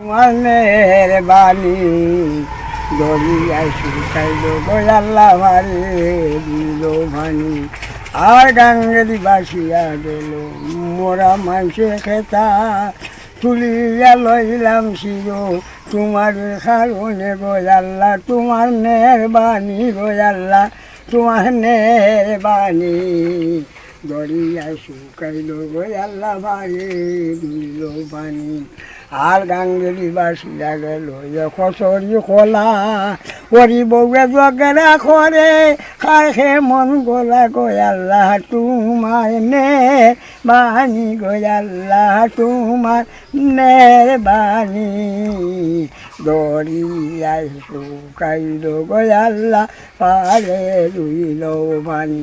মনের বাণী দরিয়ায় শুকাইল গোয়াল্লা মারে দিল ভানি আর গাঙ্গেরি বাসিয়া গেল মোরা মাংসে খেতা তুলিয়া লইলাম শির তোমার কারণে গোয়াল্লা তোমার নের বাণী গোয়াল্লা তোমার নের বাণী দরিয়ায় শুকাইল গোয়াল্লা মারে দিল ভানি আর গাঙ্গেরি বাসিয়া গেল খসরি খোলা ওরি বউয়ে জগেরা করে খাহে মন গোলা গোয়াল্লা তোমার নে বাণী গোয়াল্লা তোমার নের বাণী দরিয়ায় শুকাইল গোয়াল্লা পারে রুইল বাণী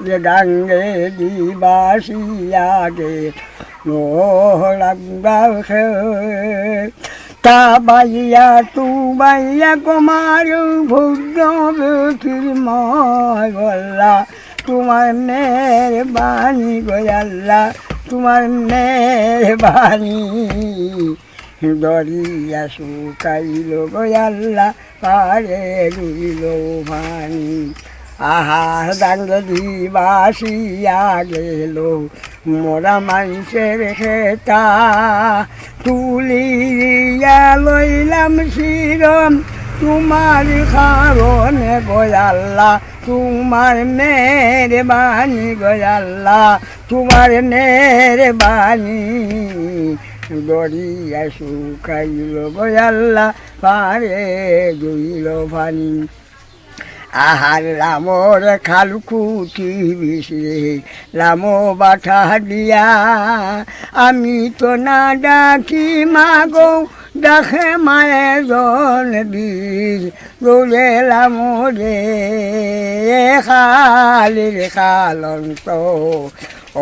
যে গাঙ্গেরি বাসিয়া গেল তা বাইয়া তু বাইয়া কুমার ভুগির মল্লা তোমার নের বাণী গোয়াল্লা তোমার নের বাণী দরিয়া শুকাইল গোয়াল্লা পারে রুইল ভানি আহার ডাঙ্গি বাসিয়া গেল মোরা মানুষের খেতা তুলিয়া লইলাম শিরম তোমার কারণে গোয়াল্লা তোমার নের বাণী গোয়াল্লা তোমার নের বাণী দরিয়া শুকাইল গোয়াল্লা পারে দুইল ভানি আহার রামর খালকুটি বিশরে রাম বাঠা দিয়া আমি তো না ডাকি মাগো ডাকে মায়ের জন বীর দৌড়েলাম রে খালির খালন্ত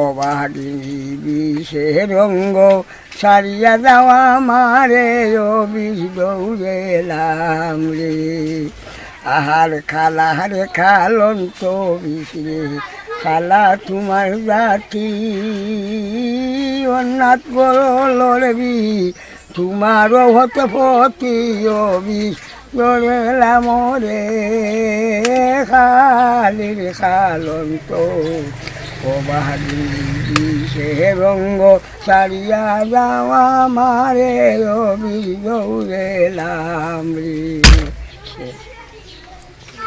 অবাদিনী বিষে রঙ্গ সারিয়া যাওয়া মারে ও বিষ দৌড়েলাম রে আহার খালা হারে খালন্ত বিশরে খালা তোমার জাতি অন্নাথ বলবি তোমার হতে পতি বিষ দৌড়েলাম রে খালির খালন্ত অবাদিনী বিষে রঙ্গ সারিয়া যাওয়া মারে ও বিষ দৌড়েলাম রে।